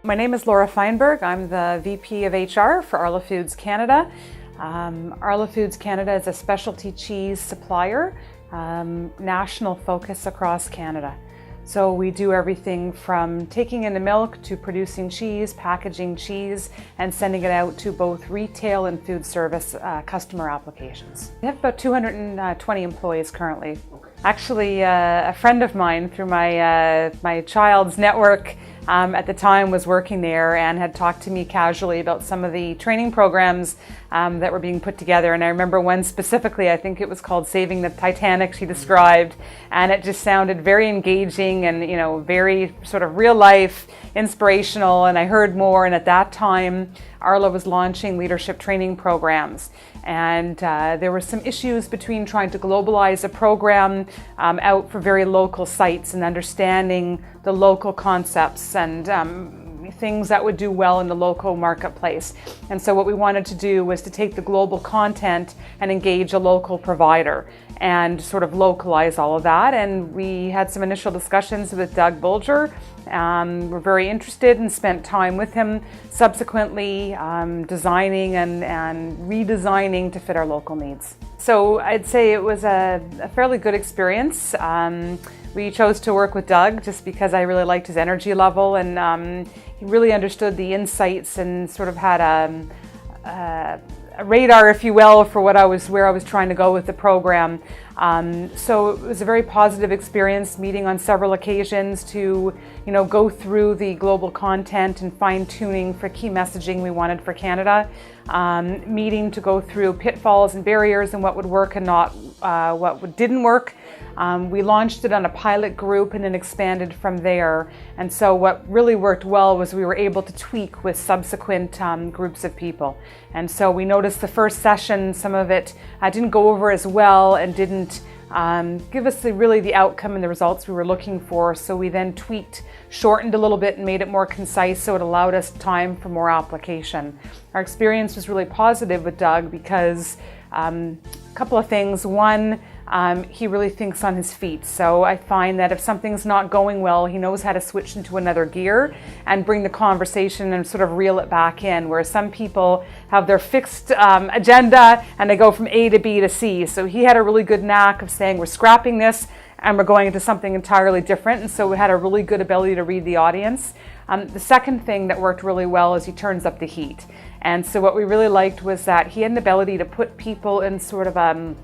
My name is Laura Fineberg. I'm the VP of HR for Arla Foods Canada. Arla Foods Canada is a specialty cheese supplier, national focus across Canada. So we do everything from taking in the milk to producing cheese, packaging cheese, and sending it out to both retail and food service customer applications. We have about 220 employees currently. Actually, a friend of mine through my child's network at the time was working there and had talked to me casually about some of the training programs that were being put together. And I remember one specifically, I think it was called Saving the Titanic, she described, and it just sounded very engaging and, you know, very sort of real life, inspirational. And I heard more, and at that time Arla was launching leadership training programs. And there were some issues between trying to globalize a program out for very local sites and understanding the local concepts and things that would do well in the local marketplace. And so what we wanted to do was to take the global content and engage a local provider and sort of localize all of that. And we had some initial discussions with Doug Bulger. We're very interested and spent time with him subsequently designing and redesigning to fit our local needs. So I'd say it was a fairly good experience. We chose to work with Doug just because I really liked his energy level, and he really understood the insights and sort of had a radar, if you will, for where I was trying to go with the program. So it was a very positive experience, meeting on several occasions to, you know, go through the global content and fine-tuning for key messaging we wanted for Canada. Meeting to go through pitfalls and barriers and what would work and not what didn't work. We launched it on a pilot group and then expanded from there. And so what really worked well was we were able to tweak with subsequent groups of people. And so we noticed the first session, some of it didn't go over as well and didn't give us the outcome and the results we were looking for. So we then tweaked, shortened a little bit and made it more concise, so it allowed us time for more application. Our experience was really positive with Doug because a couple of things. One, he really thinks on his feet. So I find that if something's not going well, he knows how to switch into another gear and bring the conversation and sort of reel it back in, where some people have their fixed agenda and they go from A to B to C. So he had a really good knack of saying, we're scrapping this and we're going into something entirely different. And so we had a really good ability to read the audience. The second thing that worked really well is he turns up the heat. And so what we really liked was that he had an ability to put people in sort of an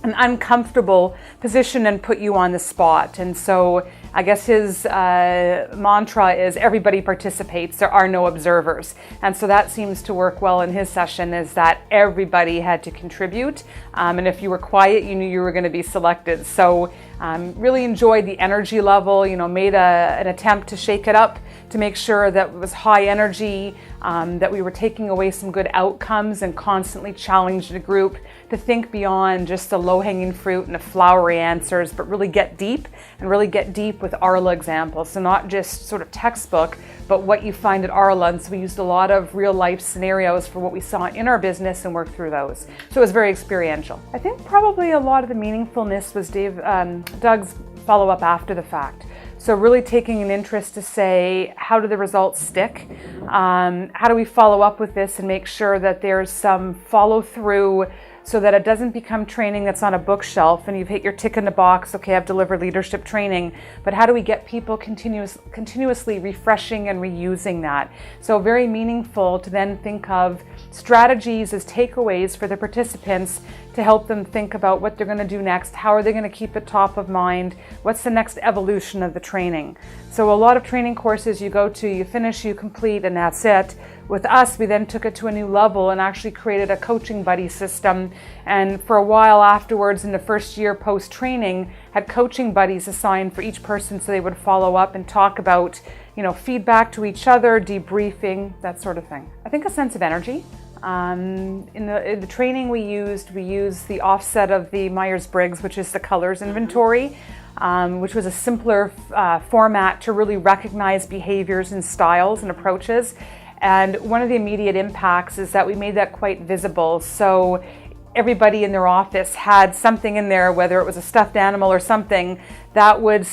uncomfortable position and put you on the spot. And so I guess his mantra is everybody participates, there are no observers. And so that seems to work well in his session, is that everybody had to contribute. And if you were quiet, you knew you were going to be selected. So really enjoyed the energy level, you know, made an attempt to shake it up to make sure that it was high energy, that we were taking away some good outcomes and constantly challenged the group to think beyond just the low-hanging fruit and the flowery answers, but really get deep with Arla examples. So not just sort of textbook, but what you find at Arla. And so we used a lot of real-life scenarios for what we saw in our business and worked through those. So it was very experiential. I think probably a lot of the meaningfulness was Doug's follow-up after the fact. So really taking an interest to say, how do the results stick? How do we follow up with this and make sure that there's some follow through so that it doesn't become training that's on a bookshelf and you've hit your tick in the box, okay, I've delivered leadership training, but how do we get people continuously refreshing and reusing that? So very meaningful to then think of strategies as takeaways for the participants to help them think about what they're going to do next, how are they going to keep it top of mind, what's the next evolution of the training. So a lot of training courses you go to, you finish, you complete, and that's it. With us, we then took it to a new level and actually created a coaching buddy system. And for a while afterwards, in the first year post-training, had coaching buddies assigned for each person so they would follow up and talk about, you know, feedback to each other, debriefing, that sort of thing. I think a sense of energy. In the training we used the offset of the Myers-Briggs, which is the colors inventory, which was a simpler format to really recognize behaviors and styles and approaches. And one of the immediate impacts is that we made that quite visible. So everybody in their office had something in there, whether it was a stuffed animal or something, that would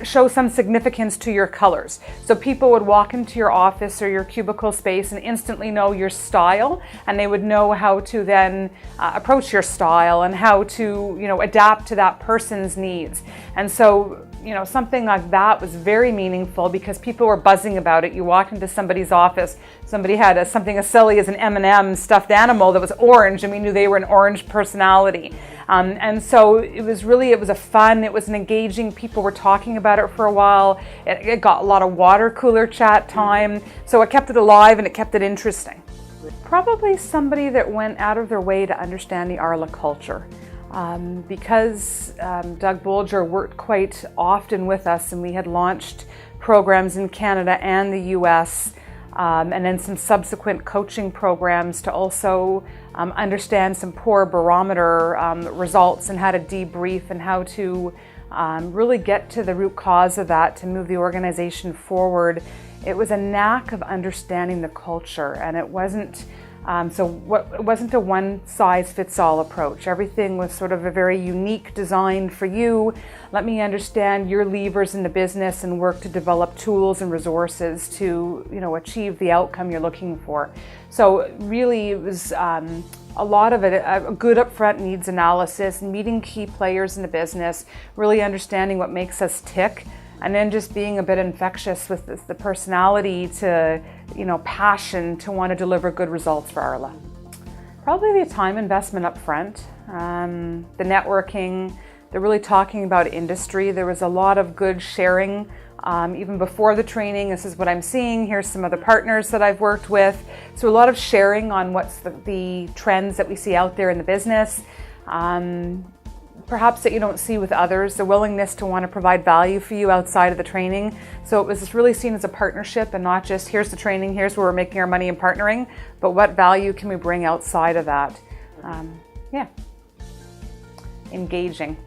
show some significance to your colors. So people would walk into your office or your cubicle space and instantly know your style, and they would know how to then approach your style and how to, adapt to that person's needs. And so, something like that was very meaningful because people were buzzing about it. You walked into somebody's office, somebody had something as silly as an M&M stuffed animal that was orange, and we knew they were an orange personality. And so it was an engaging, people were talking about it for a while. It got a lot of water cooler chat time. So it kept it alive and it kept it interesting. Probably somebody that went out of their way to understand the Arla culture. Because Doug Bolger worked quite often with us, and we had launched programs in Canada and the US, and then some subsequent coaching programs to also understand some poor barometer results and how to debrief and how to really get to the root cause of that to move the organization forward. It was a knack of understanding the culture, and it wasn't it wasn't a one-size-fits-all approach. Everything was sort of a very unique design for you. Let me understand your levers in the business and work to develop tools and resources to, achieve the outcome you're looking for. So really it was a lot of it, a good upfront needs analysis, meeting key players in the business, really understanding what makes us tick, and then just being a bit infectious with the personality to, passion to want to deliver good results for Arla. Probably the time investment up front, the networking, the really talking about industry. There was a lot of good sharing even before the training. This is what I'm seeing. Here's some other partners that I've worked with. So a lot of sharing on what's the trends that we see out there in the business. Perhaps that you don't see with others, the willingness to want to provide value for you outside of the training. So it was really seen as a partnership and not just here's the training, here's where we're making our money and partnering, but what value can we bring outside of that? Engaging.